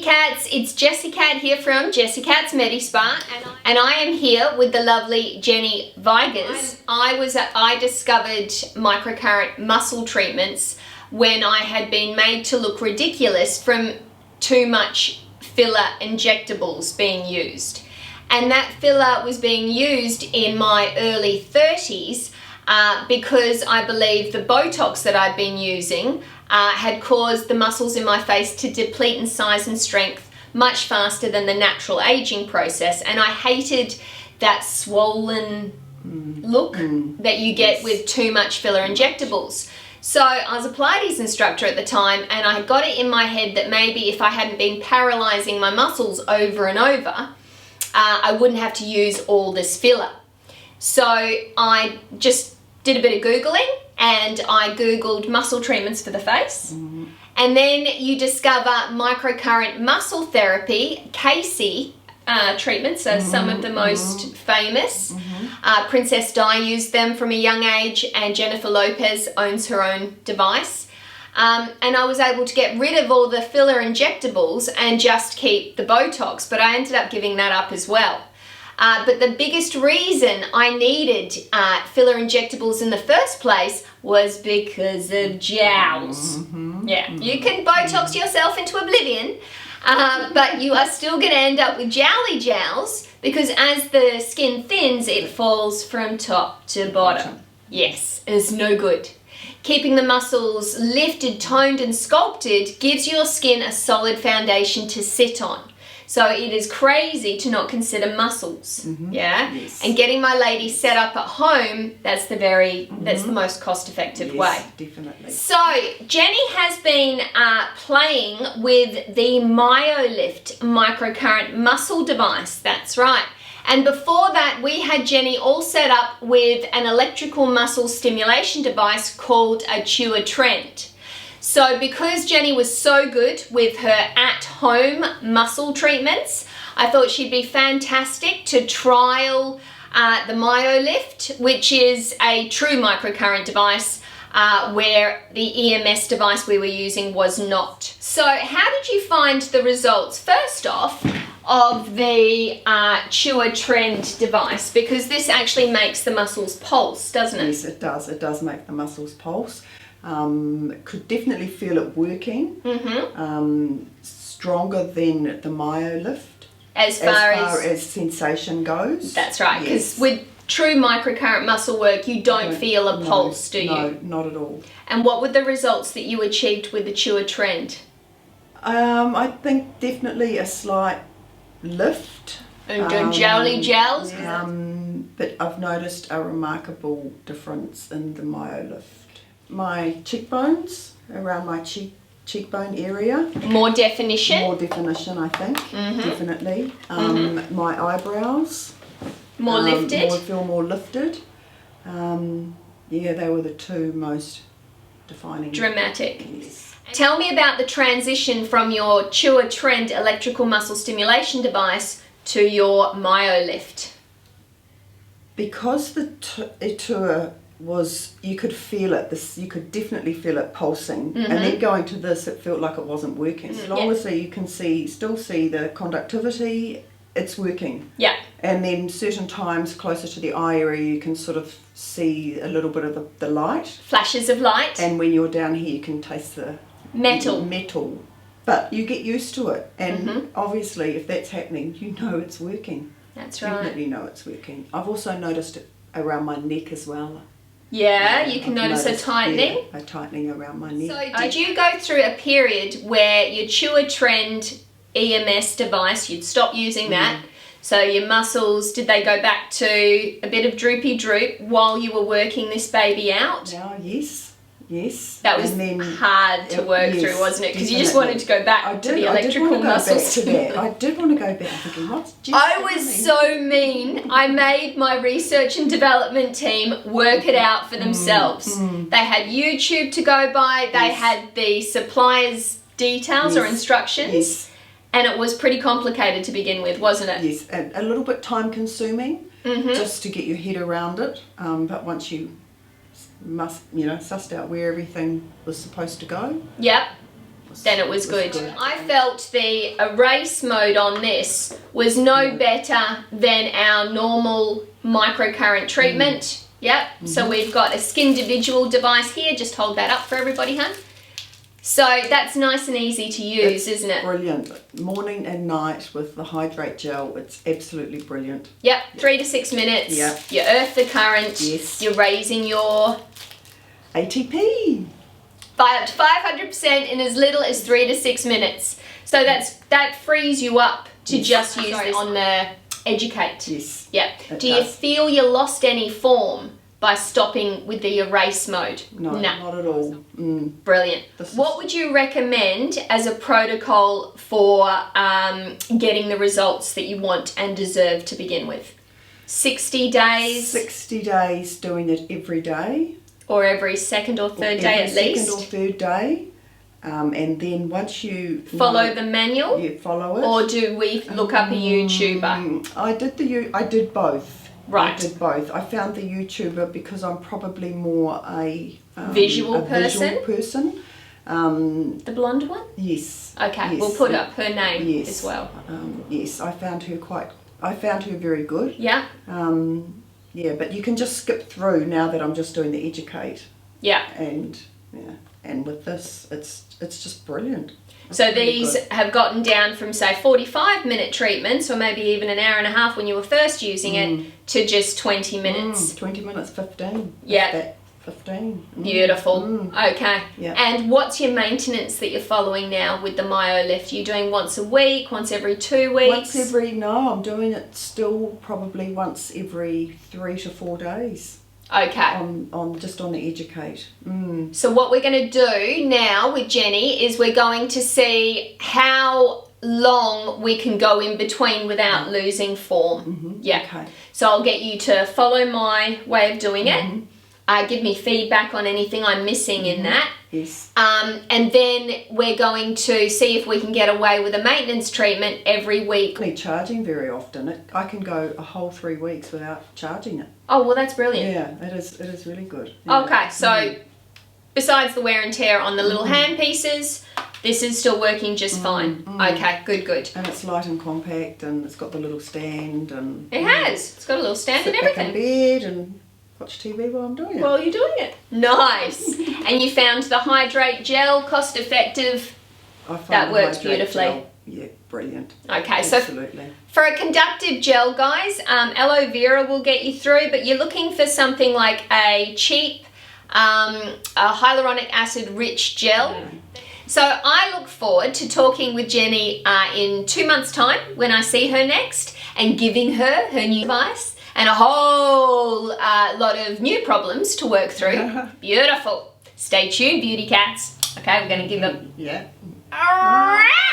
Jessicats, it's Jessicat here from Jessicat's Medi-Spa, and I am here with the lovely Jenny Vigers. I discovered microcurrent muscle treatments when I had been made to look ridiculous from too much filler injectables being used. And that filler was being used in my early 30s because I believe the Botox that I'd been using had caused the muscles in my face to deplete in size and strength much faster than the natural aging process. And I hated that swollen look that you get with too much filler injectables. So I was a Pilates instructor at the time, and I got it in my head that maybe if I hadn't been paralyzing my muscles over and over, I wouldn't have to use all this filler. So I just did a bit of Googling, and I Googled muscle treatments for the face. And then you discover microcurrent muscle therapy, Casey treatments are some of the most famous. Princess Di used them from a young age, and Jennifer Lopez owns her own device. And I was able to get rid of all the filler injectables and just keep the Botox, but I ended up giving that up as well. But the biggest reason I needed filler injectables in the first place was because of jowls. Yeah, you can Botox yourself into oblivion, but you are still going to end up with jowly jowls because as the skin thins, it falls from top to bottom. Yes, it's no good. Keeping the muscles lifted, toned and sculpted gives your skin a solid foundation to sit on. So it is crazy to not consider muscles, yeah? Yes. And getting my lady set up at home, that's the most cost-effective way. Definitely. So Jenny has been playing with the MYOLIFT Microcurrent muscle device, that's right. And before that, we had Jenny all set up with an electrical muscle stimulation device called a Tua Trend. So because Jenny was so good with her at-home muscle treatments, I thought she'd be fantastic to trial the MYOLIFT, which is a true microcurrent device where the EMS device we were using was not. So how did you find the results, first off, of the Tua Trend device? Because this actually makes the muscles pulse, doesn't it? Yes, it does. It does make the muscles pulse. Could definitely feel it working. Stronger than the MYOLIFT as far as sensation goes. That's right, because with true microcurrent muscle work, you don't feel a pulse, do you? No, not at all. And what were the results that you achieved with the Tua Trend? I think definitely a slight lift. Jowly jowls? But I've noticed a remarkable difference in the MYOLIFT. My cheekbones, around my cheekbone area. More definition? More definition, I think, definitely. My eyebrows. More lifted? Feel more lifted. Yeah, they were the two most defining. Dramatic. Yes. Tell me about the transition from your Tua Trend electrical muscle stimulation device to your MYOLIFT. Because the Tua was, you could feel it, you could definitely feel it pulsing, and then going to this, it felt like it wasn't working. So obviously you can still see the conductivity, it's working. Yeah. And then certain times closer to the eye area, you can sort of see a little bit of the light. Flashes of light. And when you're down here, you can taste the metal. But you get used to it, and obviously if that's happening, you know it's working. That's right. Definitely know it's working. I've also noticed it around my neck as well. Yeah, you can notice a tightening. Yeah, a tightening around my neck. So did you go through a period where your Tua Trend EMS device, you'd stop using that, so your muscles, did they go back to a bit of droopy droop while you were working this baby out? Yes. That was hard to work through, wasn't it? Because you just wanted to go back to the electrical muscle stimulation. I did want to go back thinking, what's Jess I was so mean. I made my research and development team work it out for themselves. They had YouTube to go by, they had the supplier's details or instructions, and it was pretty complicated to begin with, wasn't it? Yes, and a little bit time consuming just to get your head around it, but once you sussed out where everything was supposed to go. Yep. then it was good. I felt the erase mode on this was no better than our normal microcurrent treatment. Yep, so we've got a skin individual device here. Just hold that up for everybody, hun. So that's nice and easy to use, isn't it? Brilliant. Morning and night with the hydrate gel, it's absolutely brilliant. Yep, 3 to 6 minutes. Yep. You earth the current. Yes. You're raising your ATP. by up to 500% in as little as 3 to 6 minutes. So that frees you up to just use this on the Educate. Yes. Yep. Do you feel you lost any form by stopping with the erase mode? No, not at all. Brilliant. What would you recommend as a protocol for getting the results that you want and deserve to begin with? 60 days? 60 days doing it every day. Or every second or third day at least? Second or third day. And then once you follow the manual? You follow it. Or do we look up a YouTuber? I did both. Right. I did both. I found the YouTuber because I'm probably more a visual person. The blonde one? Yes. Okay, yes. we'll put up her name as well. Yes, I found her very good. Yeah. Yeah, but you can just skip through now that I'm just doing the Educate. Yeah. And with this, it's just brilliant. So these have gotten down from, say, 45-minute treatments, or maybe even an hour and a half when you were first using it, to just 20 minutes. 20 minutes, 15. Yeah. 15. Beautiful. Okay. Yeah. And what's your maintenance that you're following now with the MYOLIFT? Are you doing once a week, once every 2 weeks? No, I'm doing it still probably once every 3 to 4 days. Okay. On the Educate. So what we're going to do now with Jenny is we're going to see how long we can go in between without losing form. Yeah. Okay. So I'll get you to follow my way of doing it. Give me feedback on anything I'm missing in that. Yes. And then we're going to see if we can get away with a maintenance treatment every week. Not charging very often. I can go a whole 3 weeks without charging it. Oh, well, that's brilliant. Yeah, it is really good. Yeah. Okay, so besides the wear and tear on the little hand pieces, this is still working just fine. Okay, good. And it's light and compact, and it's got the little stand, and it has. It's got a little stand and everything. Sit back in bed and watch TV while I'm doing it. While you're doing it. Nice. And you found the hydrate gel cost effective. That works beautifully. Gel, yeah, brilliant. Okay, absolutely. So for a conductive gel, guys, aloe vera will get you through, but you're looking for something like a cheap a hyaluronic acid rich gel. So I look forward to talking with Jenny in 2 months' time when I see her next, and giving her new device and a whole lot of new problems to work through. Beautiful. Stay tuned, beauty cats. Okay, we're going to give them... Yeah. All right.